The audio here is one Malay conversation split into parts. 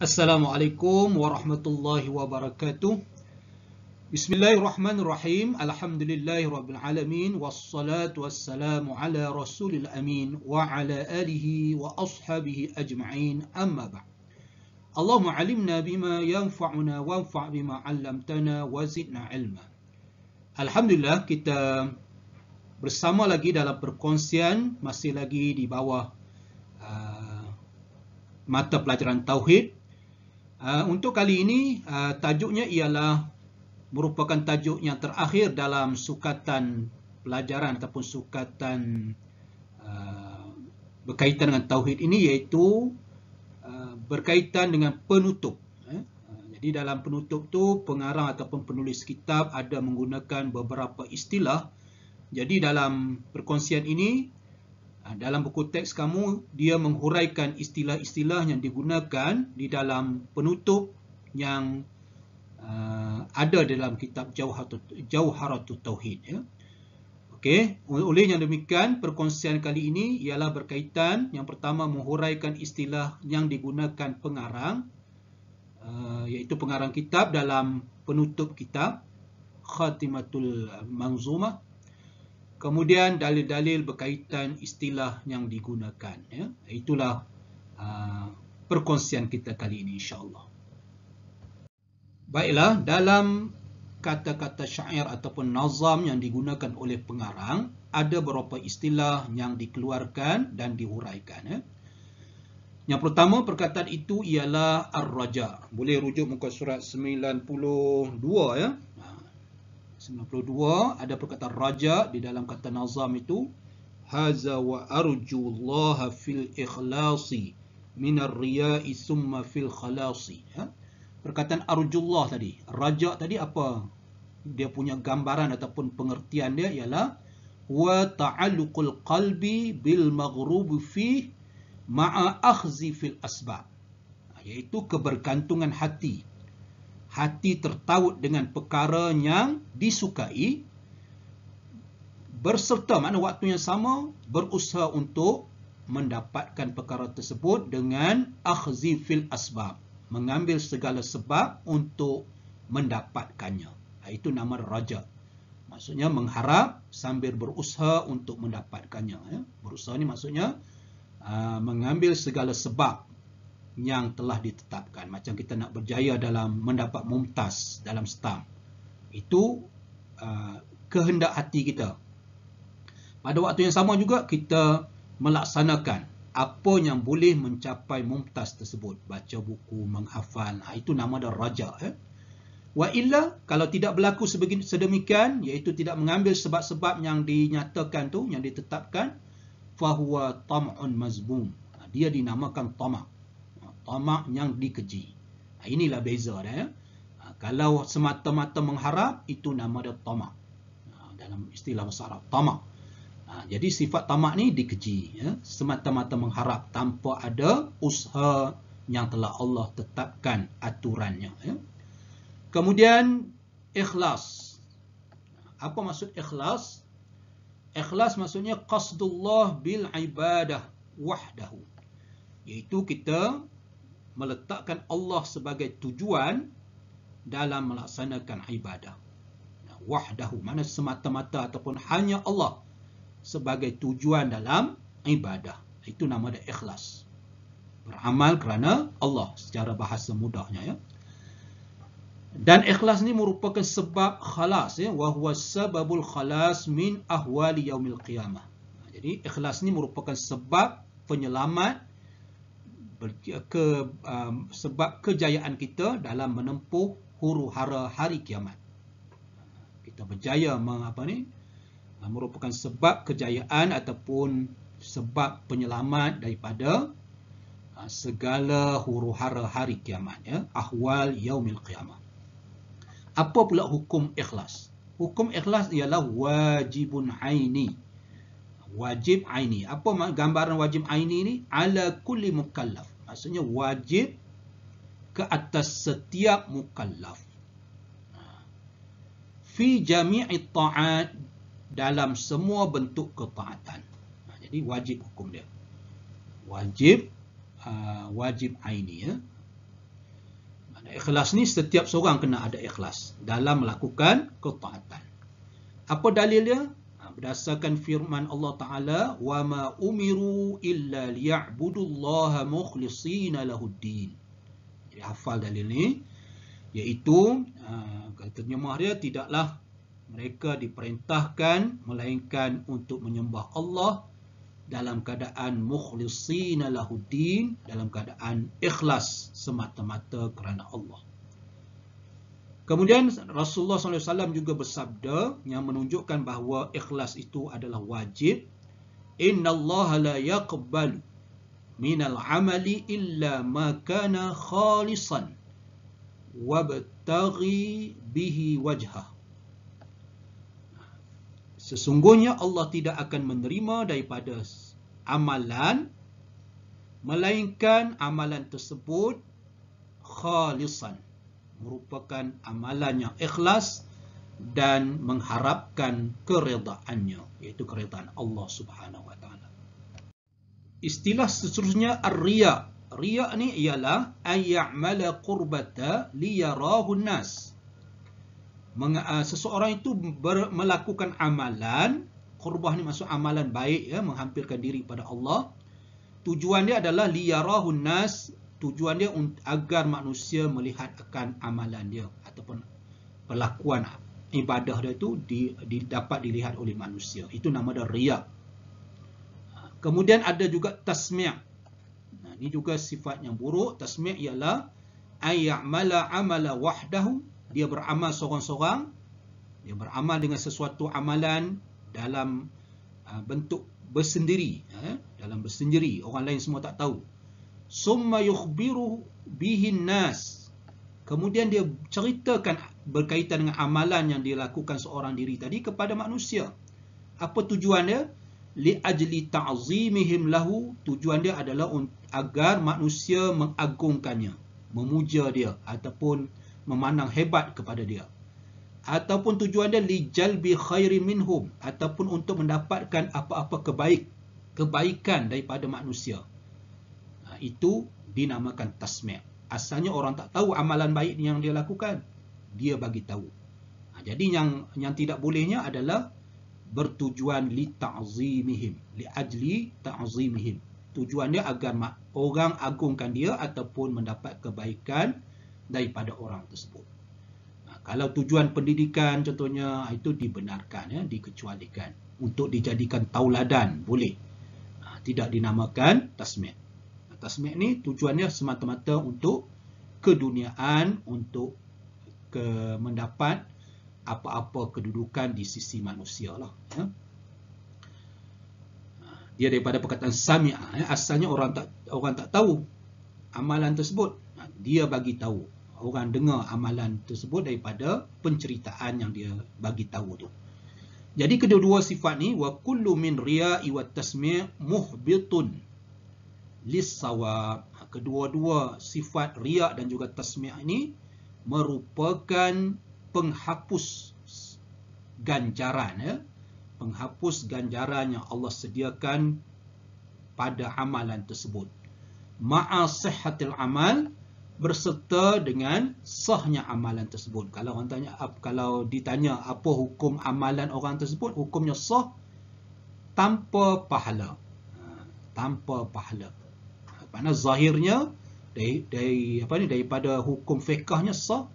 Assalamualaikum warahmatullahi wabarakatuh. Bismillahirrahmanirrahim. Alhamdulillahirabbil alamin wassalatu wassalamu ala rasulil amin wa ala alihi wa ashabihi ajma'in. Amma ba'd. Allahumma 'allimna bima yanfa'una wanfa' bima 'allamtana wa zidna 'ilma. Alhamdulillah, kita bersama lagi dalam perkongsian, masih lagi di bawah mata pelajaran tauhid. Untuk kali ini tajuknya ialah merupakan tajuk yang terakhir dalam sukatan pelajaran ataupun sukatan berkaitan dengan tauhid ini, iaitu berkaitan dengan penutup. Jadi dalam penutup tu pengarang ataupun penulis kitab ada menggunakan beberapa istilah. Jadi dalam perkongsian ini, dalam buku teks kamu, dia menghuraikan istilah-istilah yang digunakan di dalam penutup yang ada dalam kitab Jauharatut Tauhid. Ya. Okey, oleh yang demikian, perkongsian kali ini ialah berkaitan, yang pertama menghuraikan istilah yang digunakan pengarang, iaitu pengarang kitab dalam penutup kitab Khatimatul Manzumah. Kemudian dalil-dalil berkaitan istilah yang digunakan. Ya. Itulah perkongsian kita kali ini, insya-Allah. Baiklah, dalam kata-kata syair ataupun nazam yang digunakan oleh pengarang, ada beberapa istilah yang dikeluarkan dan dihuraikan. Ya. Yang pertama, perkataan itu ialah ar-raja. Boleh rujuk muka surat 92 ya. 92 ada perkataan raja di dalam kata nazam itu, haza wa arjullaha fil ikhlasi minar riya'i summa fil khalasi. Ya. Perkataan arjullah tadi, raja tadi apa dia punya gambaran ataupun pengertian dia ialah wa ta'alluqul qalbi bil maghrub fi ma'a akhzi fil asbab, iaitu kebergantungan hati. Hati tertaut dengan perkara yang disukai, berserta makna waktu yang sama berusaha untuk mendapatkan perkara tersebut dengan akhzi fil asbab, mengambil segala sebab untuk mendapatkannya. Itu nama raja. Maksudnya mengharap sambil berusaha untuk mendapatkannya. Berusaha ni maksudnya mengambil segala sebab yang telah ditetapkan. Macam kita nak berjaya dalam mendapat mumtaz dalam stam. Itu kehendak hati kita. Pada waktu yang sama juga kita melaksanakan apa yang boleh mencapai mumtaz tersebut. Baca buku, menghafal. Itu nama dia raja. Wa illa, kalau tidak berlaku sedemikian, iaitu tidak mengambil sebab-sebab yang dinyatakan tu, yang ditetapkan, fahuwa tam'un mazbum. Dia dinamakan tamak. Tamak yang dikeji. Inilah beza dia. Kalau semata-mata mengharap, itu nama dia tamak. Dalam istilah bahasa Arab, tamak. Jadi sifat tamak ni dikeji. Semata-mata mengharap tanpa ada usaha yang telah Allah tetapkan aturannya. Kemudian ikhlas. Apa maksud ikhlas? Ikhlas maksudnya qasdullah bil ibadah wahdahu. Iaitu kita meletakkan Allah sebagai tujuan dalam melaksanakan ibadah. Wahdahu, mana semata-mata ataupun hanya Allah sebagai tujuan dalam ibadah. Itu nama dia ikhlas. Beramal kerana Allah secara bahasa mudahnya. Ya. Dan ikhlas ni merupakan sebab khalas. Ya. Wa huwa sababul khalas min ahwali yaumil qiyamah. Jadi ikhlas ni merupakan sebab penyelamat, sebab kejayaan kita dalam menempuh huru-hara hari kiamat. Kita berjaya merupakan sebab kejayaan ataupun sebab penyelamat daripada segala huru-hara hari kiamat. Ya? Ahwal yaumil qiyamah. Apa pula hukum ikhlas? Hukum ikhlas ialah wajibun aini. Wajib aini. Apa gambaran wajib aini ni? Ala kulli mukallaf. Maksudnya wajib ke atas setiap mukallaf. Fi jami'i ta'at, dalam semua bentuk ketaatan. Jadi wajib hukum dia. Wajib aini. Ya. Ikhlas ni setiap seorang kena ada ikhlas dalam melakukan ketaatan. Apa dalilnya? Berdasarkan firman Allah Ta'ala, وَمَا أُمِرُوا إِلَّا لِيَعْبُدُوا اللَّهَ مُخْلِصِينَ لَهُ الدِّينَ. Jadi hafal dalil ni, iaitu terjemah dia, tidaklah mereka diperintahkan melainkan untuk menyembah Allah dalam keadaan mukhlisina lahuddin, dalam keadaan ikhlas semata-mata kerana Allah. Kemudian Rasulullah SAW juga bersabda yang menunjukkan bahawa ikhlas itu adalah wajib. Innallaha la yaqbalu minal amali illa ma kana khalisan wabtaghi bihi wajhah. Sesungguhnya Allah tidak akan menerima daripada amalan melainkan amalan tersebut khalisan, merupakan amalan yang ikhlas dan mengharapkan keredaannya, iaitu keredaan Allah Subhanahu wa taala. Istilah seterusnya ar-riya. Riya ni ialah ayya'mala qurbata liyarahu nas. Seseorang itu melakukan amalan, qurbah ni maksud amalan baik, ya, menghampirkan diri pada Allah. Tujuan dia adalah liyarahun nas, tujuan dia agar manusia melihat akan amalan dia ataupun perlakuan ibadah dia itu dapat dilihat oleh manusia. Itu nama dia riya. Kemudian ada juga tasmi'. Ini juga sifat yang buruk. Tasmi' ialah ayya'mala amala wahdahu. Dia beramal seorang-seorang, dia beramal dengan sesuatu amalan dalam bentuk bersendiri, dalam bersendiri, orang lain semua tak tahu. Summa yukhbiru bihin nas. Kemudian dia ceritakan berkaitan dengan amalan yang dilakukan seorang diri tadi kepada manusia. Apa tujuan dia? Li ajli ta'zimihim lahu. Tujuan dia adalah agar manusia mengagungkannya, memuja dia ataupun memandang hebat kepada dia. Ataupun tujuan dia li jalbi khairi minhum, ataupun untuk mendapatkan apa-apa kebaikan daripada manusia. Itu dinamakan tasmi'. Asalnya orang tak tahu amalan baik yang dia lakukan, dia bagi tahu. Jadi yang tidak bolehnya adalah bertujuan li ta'zimihim, li ajli ta'zimihim. Tujuan dia agar orang agungkan dia ataupun mendapat kebaikan daripada orang tersebut. Kalau tujuan pendidikan contohnya, itu dibenarkan, ya, dikecualikan. Untuk dijadikan tauladan boleh. Tidak dinamakan tasmi'. Tasmi' ni tujuannya semata-mata untuk keduniaan, untuk mendapat apa-apa kedudukan di sisi manusia lah, ya. Dia daripada perkataan sami'ah, ya. Asalnya orang tak tahu amalan tersebut, dia bagi tahu. Orang dengar amalan tersebut daripada penceritaan yang dia bagi tahu tu. Jadi kedua-dua sifat ni, wa kullu min riya'i wa tasmi' muhbitun lis-sawab. Kedua-dua sifat riya' dan juga tasmi' ini merupakan penghapus ganjaran, ya. Penghapus ganjaran yang Allah sediakan pada amalan tersebut. Ma'a sihhatil amal, berserta dengan sahnya amalan tersebut. Kalau ditanya apa hukum amalan orang tersebut, hukumnya sah tanpa pahala. Tanpa pahala. Maksudnya zahirnya daripada hukum fiqhnya sah,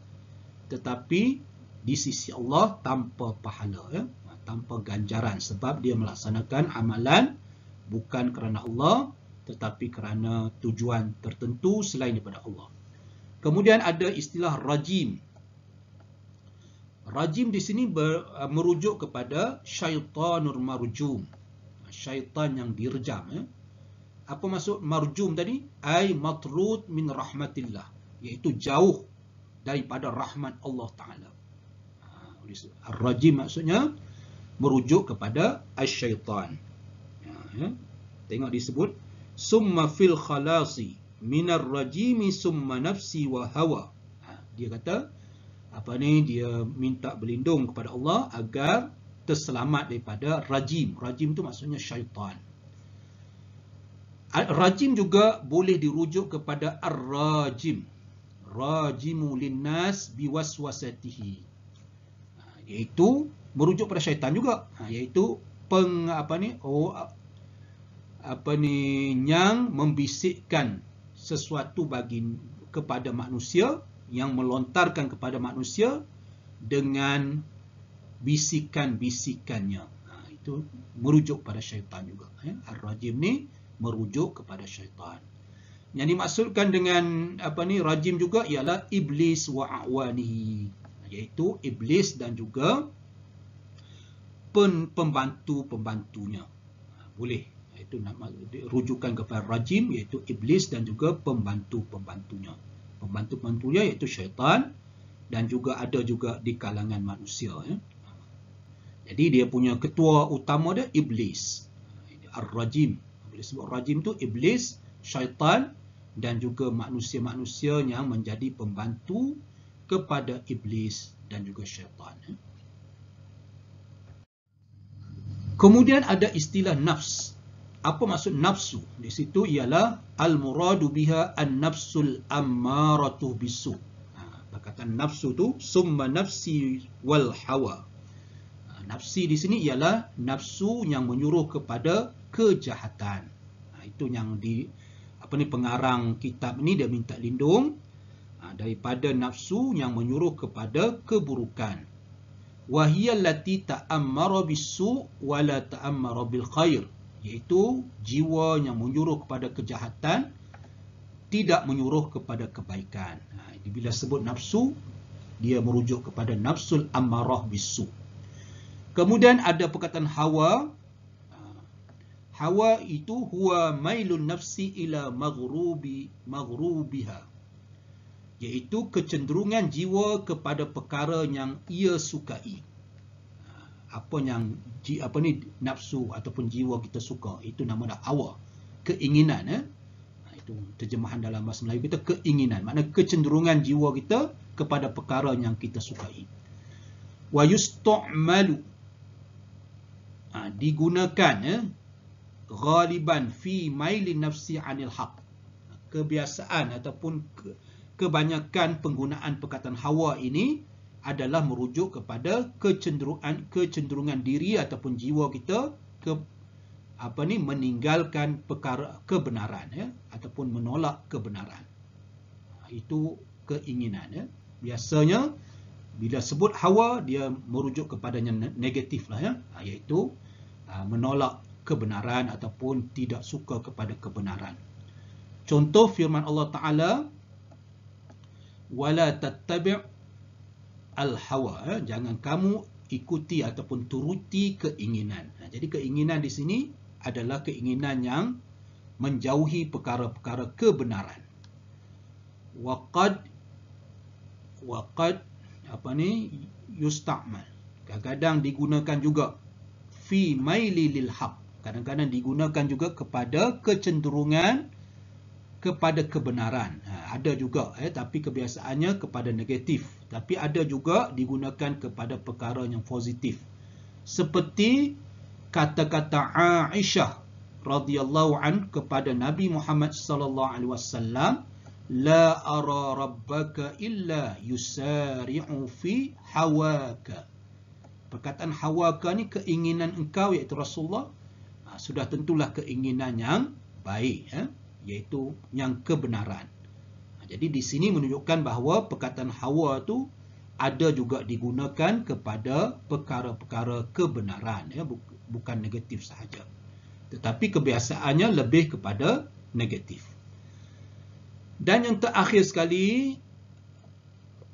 tetapi di sisi Allah tanpa pahala, ya, tanpa ganjaran, sebab dia melaksanakan amalan bukan kerana Allah tetapi kerana tujuan tertentu selain daripada Allah. Kemudian ada istilah rajim. Rajim di sini merujuk kepada syaitanur marjum. Syaitan yang direjam, ya. Apa maksud marjum tadi? Ai matrud min rahmatillah, iaitu jauh daripada rahmat Allah Ta'ala. Ar-rajim maksudnya merujuk kepada asy-syaitan. Ya. Tengok disebut summa fil khalasi minar rajimi summa nafsi wa hawa. Dia kata dia minta berlindung kepada Allah agar terselamat daripada rajim. Rajim tu maksudnya syaitan. Rajim juga boleh dirujuk kepada ar-rajim. ar-rajimu linnas biwaswasatihi. Iaitu merujuk pada syaitan juga. Iaitu yang membisikkan sesuatu kepada manusia, yang melontarkan kepada manusia dengan bisikan-bisikannya. Itu merujuk pada syaitan juga. Ar-rajim ni merujuk kepada syaitan. Yang dimaksudkan dengan rajim juga ialah iblis wa a'wanihi, iaitu iblis dan juga pembantu-pembantunya. Boleh. Itu rujukan kepada rajim, iaitu iblis dan juga pembantu-pembantunya. Pembantu-pembantunya iaitu syaitan dan juga ada juga di kalangan manusia. Jadi dia punya ketua utama dia iblis. Ar-rajim. Bila sebut rajim tu iblis, syaitan dan juga manusia-manusia yang menjadi pembantu kepada iblis dan juga syaitan. Kemudian ada istilah nafs. Apa maksud nafsu? Di situ ialah al-muradu biha an-nafsul ammaratu bisu. Perkataan nafsu tu summa nafsi wal hawa. Nafsi di sini ialah nafsu yang menyuruh kepada kejahatan. Itu yang pengarang kitab ni dia minta lindung daripada nafsu yang menyuruh kepada keburukan. Wa hiya allati ta'ammara bisu wa la ta'ammara bil khair. Iaitu jiwa yang menyuruh kepada kejahatan, tidak menyuruh kepada kebaikan. Bila sebut nafsu, dia merujuk kepada nafsul ammarah bisu. Kemudian ada perkataan hawa. Hawa itu huwa mailun nafsi ila maghrubiha. Iaitu kecenderungan jiwa kepada perkara yang ia sukai. Nafsu ataupun jiwa kita suka, itu nama dah hawa, keinginan. Itu terjemahan dalam bahasa Melayu kita, keinginan, maknanya kecenderungan jiwa kita kepada perkara yang kita sukai. Wa yustu'malu, digunakan ghaliban fi mailin nafsi 'anil haq. Kebiasaan ataupun kebanyakan penggunaan perkataan hawa ini adalah merujuk kepada kecenderungan diri ataupun jiwa kita meninggalkan perkara kebenaran, ataupun menolak kebenaran. Itu keinginan. Biasanya bila sebut hawa, dia merujuk kepadanya negatif lah, iaitu menolak kebenaran ataupun tidak suka kepada kebenaran. Contoh firman Allah Ta'ala, wala tattabi' al-hawa, jangan kamu ikuti ataupun turuti keinginan. Jadi keinginan di sini adalah keinginan yang menjauhi perkara-perkara kebenaran. Waqad yusta'mal, kadang-kadang digunakan juga fi maili lil haq, kadang-kadang digunakan juga kepada kecenderungan kepada kebenaran. Ada juga, tapi kebiasaannya kepada negatif. Tapi ada juga digunakan kepada perkara yang positif. Seperti kata-kata Aisyah radhiyallahu an kepada Nabi Muhammad sallallahu alaihi wasallam, la ara rabbaka illa yusari'u fi hawaka. Perkataan hawaka ni keinginan engkau, iaitu Rasulullah, sudah tentulah keinginan yang baik, iaitu yang kebenaran. Jadi di sini menunjukkan bahawa perkataan hawa tu ada juga digunakan kepada perkara-perkara kebenaran, bukan negatif sahaja. Tetapi kebiasaannya lebih kepada negatif. Dan yang terakhir sekali,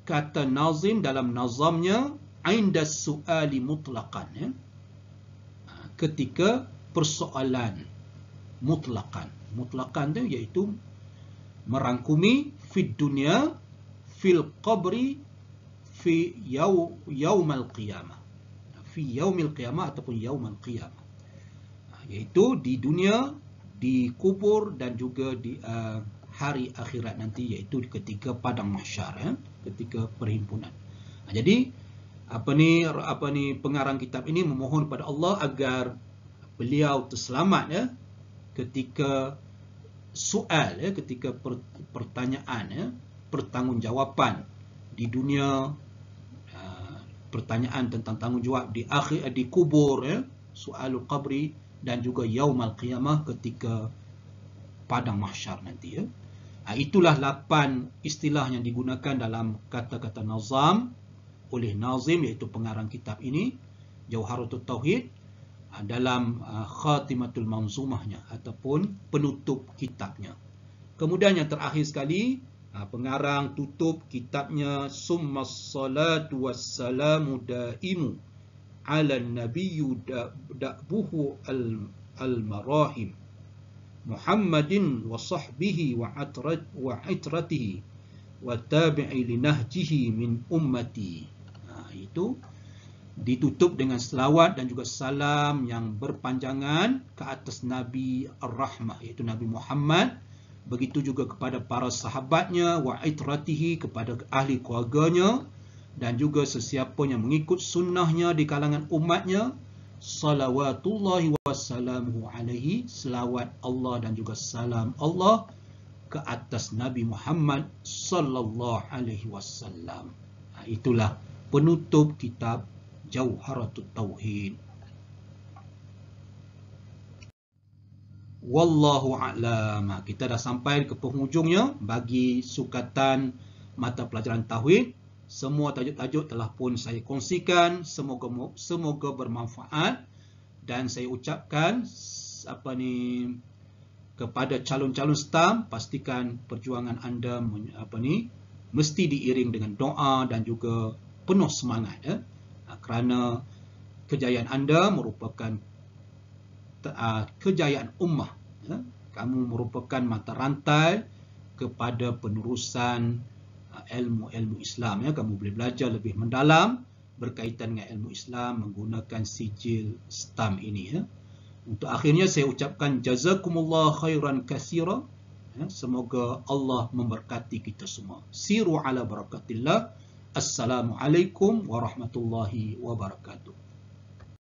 kata nazim dalam nazamnya, inda su'ali mutlaqan, ketika persoalan mutlaqan. Mutlaqan tu iaitu merangkumi fid dunia, fil qabri, fi yaumal qiyamah. Fi yaumil qiyamah ataupun yaumal qiyamah. Iaitu di dunia, di kubur dan juga di hari akhirat nanti, iaitu ketika padang mahsyar, ketika perhimpunan. Jadi pengarang kitab ini memohon kepada Allah agar beliau terselamat ketika soal, ketika pertanyaan pertanggungjawapan di dunia, pertanyaan tentang tanggungjawab di akhir, di kubur, soalul qabri, dan juga yaumal qiyamah ketika padang mahsyar nanti. Itulah 8 istilah yang digunakan dalam kata-kata nazam oleh nazim, iaitu pengarang kitab ini, Jauharatul Tauhid, dalam khatimatul manzumahnya ataupun penutup kitabnya. Kemudian yang terakhir sekali, pengarang tutup kitabnya, summas salatu wassalamu daimu ala nabiyyu da'buhu al-marahim Muhammadin wa sahbihi wa itratihi wa tabi'i li nahjihi min ummati. Itu ditutup dengan selawat dan juga salam yang berpanjangan ke atas Nabi Ar-Rahmah, iaitu Nabi Muhammad. Begitu juga kepada para sahabatnya, wa itratihi, kepada ahli keluarganya, dan juga sesiapa yang mengikut sunnahnya di kalangan umatnya. Salawatullahi wassalamuhu alaihi, selawat Allah dan juga salam Allah ke atas Nabi Muhammad sallallahu alaihi wasallam. Itulah penutup kitab Jauharatul Tauhid. Wallahu a'lam. Kita dah sampai ke penghujungnya bagi sukatan mata pelajaran Tauhid. Semua tajuk-tajuk telah pun saya kongsikan. Semoga bermanfaat. Dan saya ucapkan kepada calon-calon staff, pastikan perjuangan anda mesti diiring dengan doa dan juga penuh semangat, kerana kejayaan anda merupakan kejayaan ummah. Kamu merupakan mata rantai kepada penerusan ilmu-ilmu Islam. Kamu boleh belajar lebih mendalam berkaitan dengan ilmu Islam menggunakan sijil stamp ini. Untuk akhirnya saya ucapkan jazakumullah khairan katsira. Semoga Allah memberkati kita semua. Siru ala barakatillah. Assalamualaikum warahmatullahi wabarakatuh.